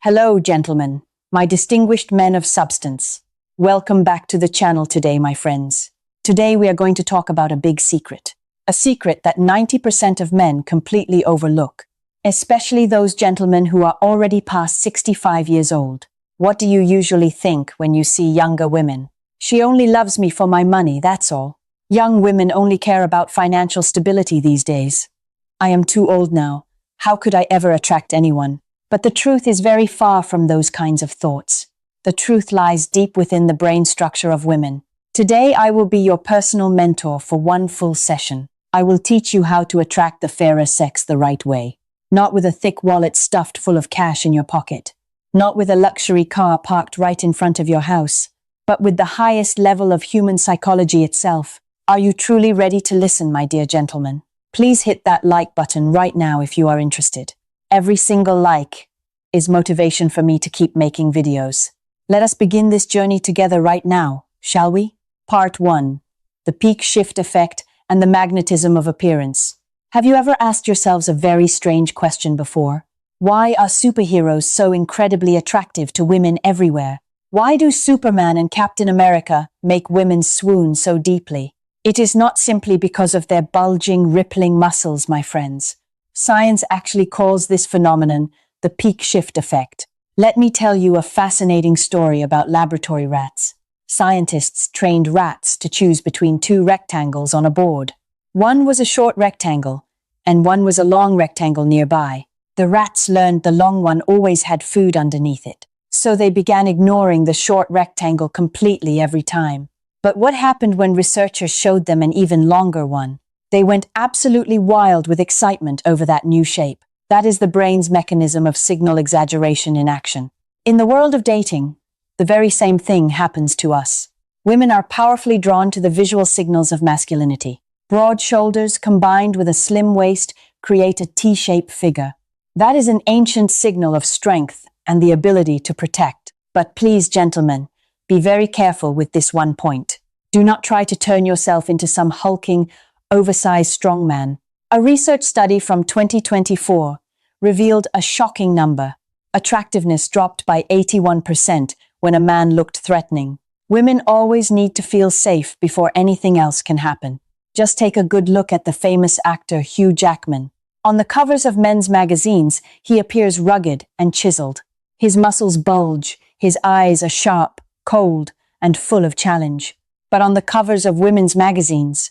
Hello, gentlemen, my distinguished men of substance. Welcome back to the channel today, my friends. Today we are going to talk about a big secret. A secret that 90% of men completely overlook, especially those gentlemen who are already past 65 years old. What do you usually think when you see younger women? She only loves me for my money, that's all. Young women only care about financial stability these days. I am too old now. How could I ever attract anyone? But the truth is very far from those kinds of thoughts. The truth lies deep within the brain structure of women. Today I will be your personal mentor for one full session. I will teach you how to attract the fairer sex the right way. Not with a thick wallet stuffed full of cash in your pocket. Not with a luxury car parked right in front of your house. But with the highest level of human psychology itself. Are you truly ready to listen, my dear gentlemen? Please hit that like button right now if you are interested. Every single like is motivation for me to keep making videos. Let us begin this journey together right now, shall we? Part 1. The peak shift effect and the magnetism of appearance. Have you ever asked yourselves a very strange question before? Why are superheroes so incredibly attractive to women everywhere? Why do Superman and Captain America make women swoon so deeply? It is not simply because of their bulging, rippling muscles, my friends. Science actually calls this phenomenon the peak shift effect. Let me tell you a fascinating story about laboratory rats. Scientists trained rats to choose between two rectangles on a board. One was a short rectangle, and one was a long rectangle nearby. The rats learned the long one always had food underneath it, so they began ignoring the short rectangle completely every time. But what happened when researchers showed them an even longer one? They went absolutely wild with excitement over that new shape. That is the brain's mechanism of signal exaggeration in action. In the world of dating, the very same thing happens to us. Women are powerfully drawn to the visual signals of masculinity. Broad shoulders combined with a slim waist create a T-shaped figure. That is an ancient signal of strength and the ability to protect. But please, gentlemen, be very careful with this one point. Do not try to turn yourself into some hulking, oversized strongman. A research study from 2024 revealed a shocking number. Attractiveness dropped by 81% when a man looked threatening. Women always need to feel safe before anything else can happen. Just take a good look at the famous actor Hugh Jackman. On the covers of men's magazines, he appears rugged and chiseled. His muscles bulge, his eyes are sharp, cold, and full of challenge. But on the covers of women's magazines,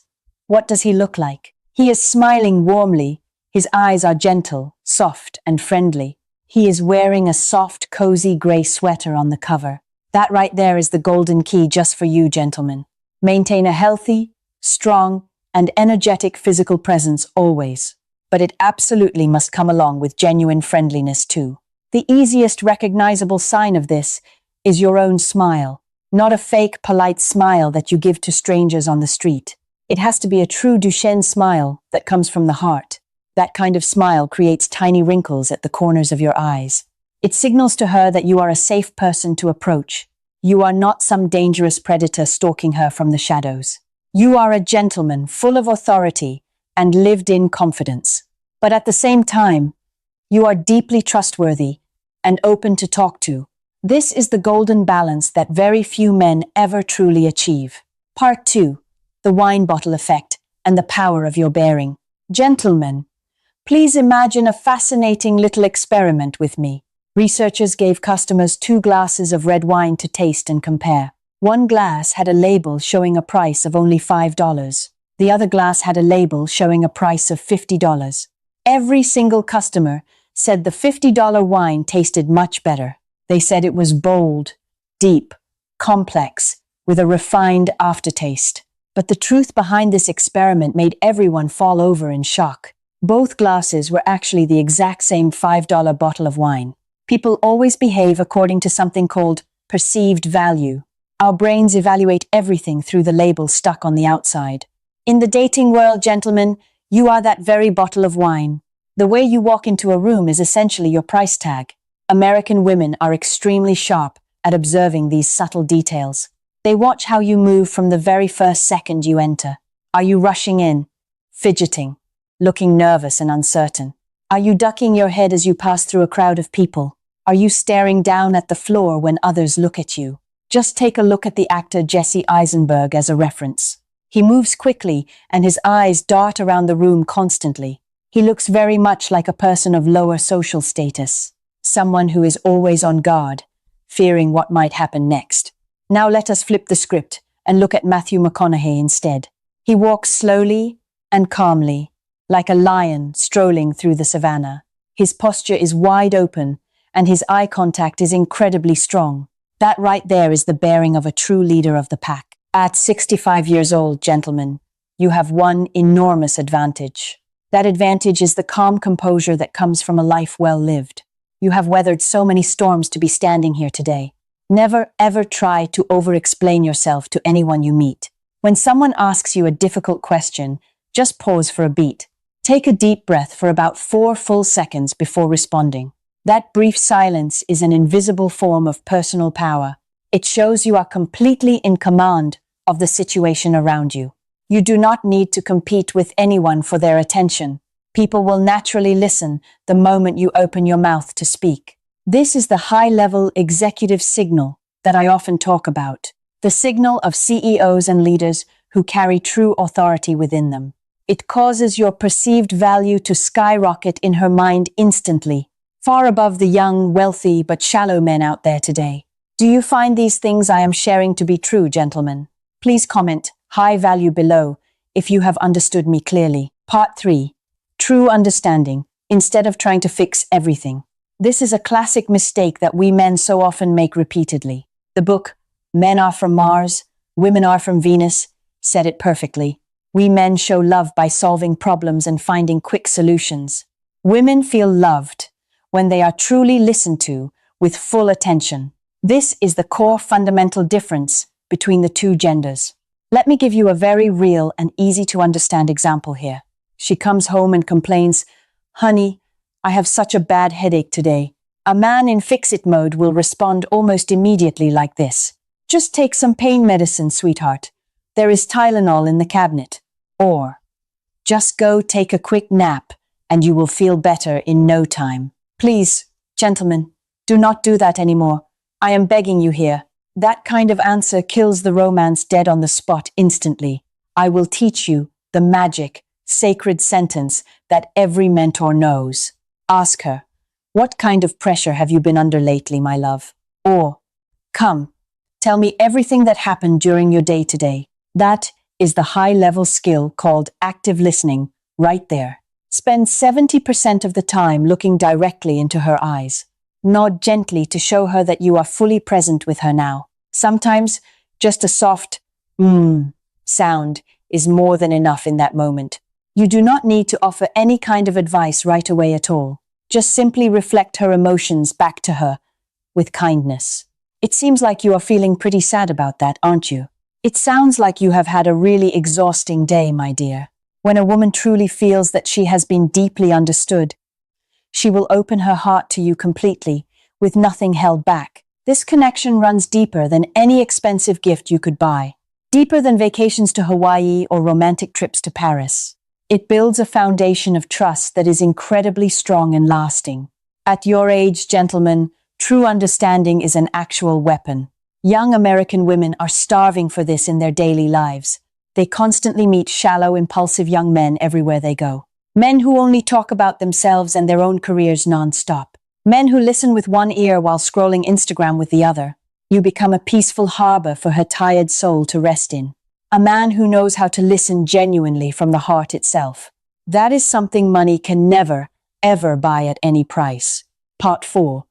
what does he look like? He is smiling warmly. His eyes are gentle, soft, and friendly. He is wearing a soft, cozy gray sweater on the cover. That right there is the golden key just for you, gentlemen. Maintain a healthy, strong, and energetic physical presence always. But it absolutely must come along with genuine friendliness too. The easiest recognizable sign of this is your own smile. Not a fake, polite smile that you give to strangers on the street. It has to be a true Duchenne smile that comes from the heart. That kind of smile creates tiny wrinkles at the corners of your eyes. It signals to her that you are a safe person to approach. You are not some dangerous predator stalking her from the shadows. You are a gentleman full of authority and lived-in confidence. But at the same time, you are deeply trustworthy and open to talk to. This is the golden balance that very few men ever truly achieve. Part 2. The wine bottle effect and the power of your bearing. Gentlemen, please imagine a fascinating little experiment with me. Researchers gave customers 2 glasses of red wine to taste and compare. One glass had a label showing a price of only $5. The other glass had a label showing a price of $50. Every single customer said the $50 wine tasted much better. They said it was bold, deep, complex, with a refined aftertaste. But the truth behind this experiment made everyone fall over in shock. Both glasses were actually the exact same $5 bottle of wine. People always behave according to something called perceived value. Our brains evaluate everything through the label stuck on the outside. In the dating world, gentlemen, you are that very bottle of wine. The way you walk into a room is essentially your price tag. American women are extremely sharp at observing these subtle details. They watch how you move from the very first second you enter. Are you rushing in, fidgeting, looking nervous and uncertain? Are you ducking your head as you pass through a crowd of people? Are you staring down at the floor when others look at you? Just take a look at the actor Jesse Eisenberg as a reference. He moves quickly and his eyes dart around the room constantly. He looks very much like a person of lower social status, someone who is always on guard, fearing what might happen next. Now let us flip the script and look at Matthew McConaughey instead. He walks slowly and calmly, like a lion strolling through the savannah. His posture is wide open and his eye contact is incredibly strong. That right there is the bearing of a true leader of the pack. At 65 years old, gentlemen, you have one enormous advantage. That advantage is the calm composure that comes from a life well lived. You have weathered so many storms to be standing here today. Never ever try to over-explain yourself to anyone you meet. When someone asks you a difficult question, just pause for a beat. Take a deep breath for about 4 full seconds before responding. That brief silence is an invisible form of personal power. It shows you are completely in command of the situation around you. You do not need to compete with anyone for their attention. People will naturally listen the moment you open your mouth to speak. This is the high-level executive signal that I often talk about. The signal of CEOs and leaders who carry true authority within them. It causes your perceived value to skyrocket in her mind instantly, far above the young, wealthy, but shallow men out there today. Do you find these things I am sharing to be true, gentlemen? Please comment high value below if you have understood me clearly. Part 3. True understanding, instead of trying to fix everything. This is a classic mistake that we men so often make repeatedly. The book, Men Are From Mars, Women Are From Venus, said it perfectly. We men show love by solving problems and finding quick solutions. Women feel loved when they are truly listened to with full attention. This is the core fundamental difference between the two genders. Let me give you a very real and easy to understand example here. She comes home and complains, "Honey, I have such a bad headache today." A man in fix-it mode will respond almost immediately like this. "Just take some pain medicine, sweetheart. There is Tylenol in the cabinet." Or, "Just go take a quick nap and you will feel better in no time." Please, gentlemen, do not do that anymore. I am begging you here. That kind of answer kills the romance dead on the spot instantly. I will teach you the magic, sacred sentence that every mentor knows. Ask her, "What kind of pressure have you been under lately, my love?" Or, "Come, tell me everything that happened during your day today." That is the high-level skill called active listening right there. Spend 70% of the time looking directly into her eyes. Nod gently to show her that you are fully present with her now. Sometimes, just a soft sound is more than enough in that moment. You do not need to offer any kind of advice right away at all. Just simply reflect her emotions back to her with kindness. "It seems like you are feeling pretty sad about that, aren't you? It sounds like you have had a really exhausting day, my dear." When a woman truly feels that she has been deeply understood, she will open her heart to you completely, with nothing held back. This connection runs deeper than any expensive gift you could buy, deeper than vacations to Hawaii or romantic trips to Paris. It builds a foundation of trust that is incredibly strong and lasting. At your age, gentlemen, true understanding is an actual weapon. Young American women are starving for this in their daily lives. They constantly meet shallow, impulsive young men everywhere they go. Men who only talk about themselves and their own careers non-stop. Men who listen with one ear while scrolling Instagram with the other. You become a peaceful harbor for her tired soul to rest in. A man who knows how to listen genuinely from the heart itself. That is something money can never, ever buy at any price. Part 4.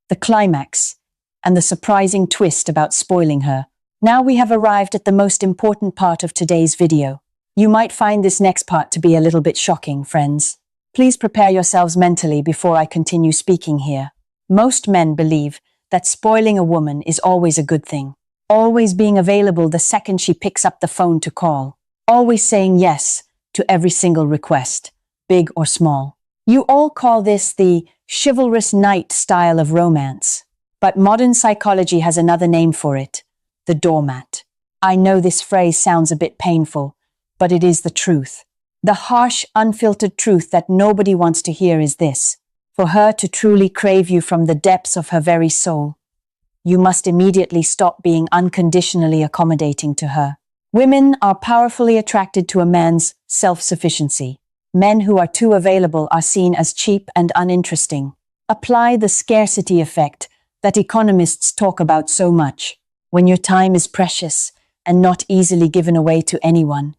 The climax and the surprising twist about spoiling her. Now we have arrived at the most important part of today's video. You might find this next part to be a little bit shocking, friends. Please prepare yourselves mentally before I continue speaking here. Most men believe that spoiling a woman is always a good thing. Always being available the second she picks up the phone to call. Always saying yes to every single request, big or small. You all call this the chivalrous knight style of romance. But modern psychology has another name for it. The doormat. I know this phrase sounds a bit painful, but it is the truth. The harsh, unfiltered truth that nobody wants to hear is this. For her to truly crave you from the depths of her very soul, you must immediately stop being unconditionally accommodating to her. Women are powerfully attracted to a man's self-sufficiency. Men who are too available are seen as cheap and uninteresting. Apply the scarcity effect that economists talk about so much. When your time is precious and not easily given away to anyone,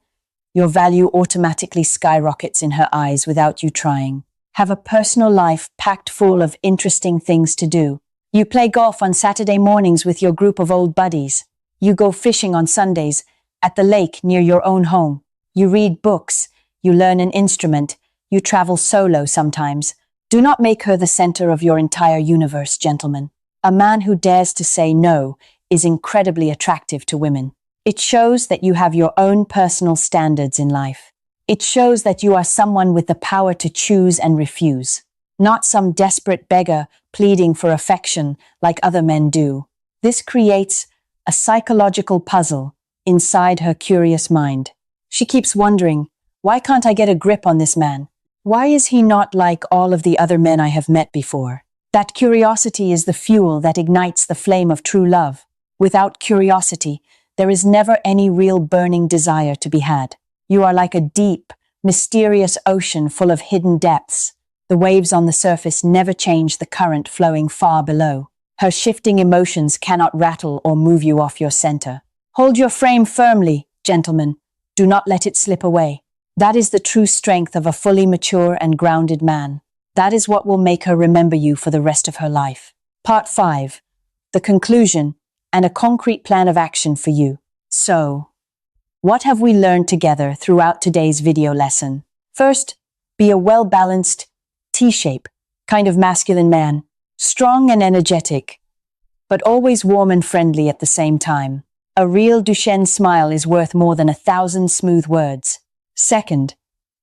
your value automatically skyrockets in her eyes without you trying. Have a personal life packed full of interesting things to do. You play golf on Saturday mornings with your group of old buddies. You go fishing on Sundays at the lake near your own home. You read books. You learn an instrument. You travel solo sometimes. Do not make her the center of your entire universe, gentlemen. A man who dares to say no is incredibly attractive to women. It shows that you have your own personal standards in life. It shows that you are someone with the power to choose and refuse, not some desperate beggar pleading for affection like other men do. This creates a psychological puzzle inside her curious mind. She keeps wondering, why can't I get a grip on this man? Why is he not like all of the other men I have met before? That curiosity is the fuel that ignites the flame of true love. Without curiosity, there is never any real burning desire to be had. You are like a deep, mysterious ocean full of hidden depths. The waves on the surface never change the current flowing far below. Her shifting emotions cannot rattle or move you off your center. Hold your frame firmly, gentlemen. Do not let it slip away. That is the true strength of a fully mature and grounded man. That is what will make her remember you for the rest of her life. Part 5. The conclusion and a concrete plan of action for you. So, what have we learned together throughout today's video lesson? First, be a well-balanced, T-shape, kind of masculine man, strong and energetic, but always warm and friendly at the same time. A real Duchenne smile is worth more than 1,000 smooth words. Second,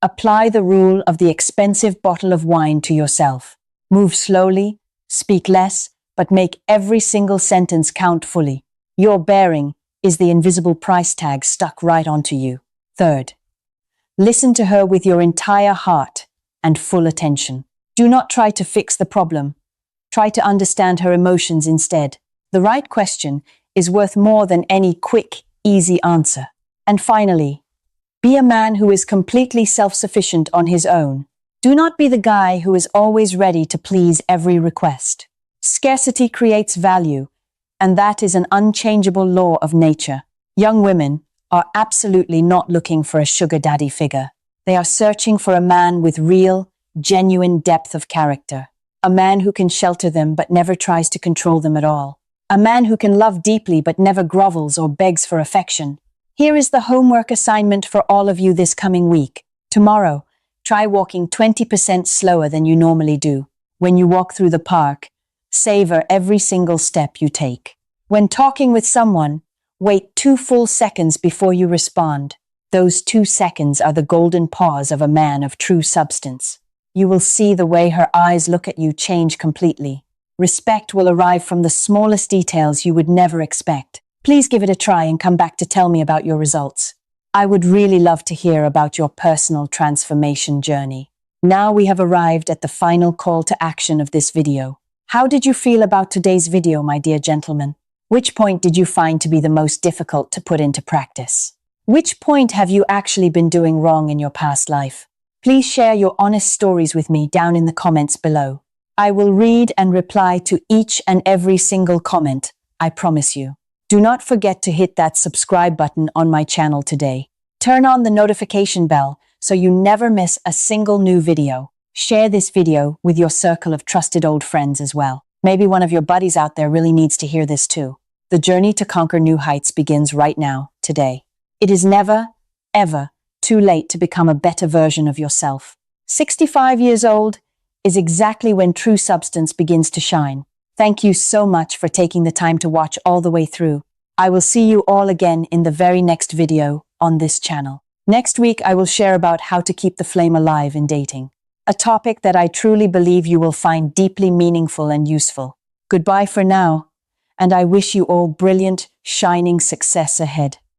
apply the rule of the expensive bottle of wine to yourself. Move slowly, speak less, but make every single sentence count fully. Your bearing is the invisible price tag stuck right onto you. Third, listen to her with your entire heart and full attention. Do not try to fix the problem. Try to understand her emotions instead. The right question is worth more than any quick, easy answer. And finally, be a man who is completely self-sufficient on his own. Do not be the guy who is always ready to please every request. Scarcity creates value, and that is an unchangeable law of nature. Young women are absolutely not looking for a sugar daddy figure. They are searching for a man with real, genuine depth of character. A man who can shelter them but never tries to control them at all. A man who can love deeply but never grovels or begs for affection. Here is the homework assignment for all of you this coming week. Tomorrow, try walking 20% slower than you normally do. When you walk through the park, savor every single step you take. When talking with someone, wait 2 full seconds before you respond. Those 2 seconds are the golden pause of a man of true substance. You will see the way her eyes look at you change completely. Respect will arrive from the smallest details you would never expect. Please give it a try and come back to tell me about your results. I would really love to hear about your personal transformation journey. Now we have arrived at the final call to action of this video. How did you feel about today's video, my dear gentlemen? Which point did you find to be the most difficult to put into practice? Which point have you actually been doing wrong in your past life? Please share your honest stories with me down in the comments below. I will read and reply to each and every single comment, I promise you. Do not forget to hit that subscribe button on my channel today. Turn on the notification bell so you never miss a single new video. Share this video with your circle of trusted old friends as well. Maybe one of your buddies out there really needs to hear this too. The journey to conquer new heights begins right now, today. It is never, ever too late to become a better version of yourself. 65 years old is exactly when true substance begins to shine. Thank you so much for taking the time to watch all the way through. I will see you all again in the very next video on this channel. Next week, I will share about how to keep the flame alive in dating. A topic that I truly believe you will find deeply meaningful and useful. Goodbye for now, and I wish you all brilliant, shining success ahead.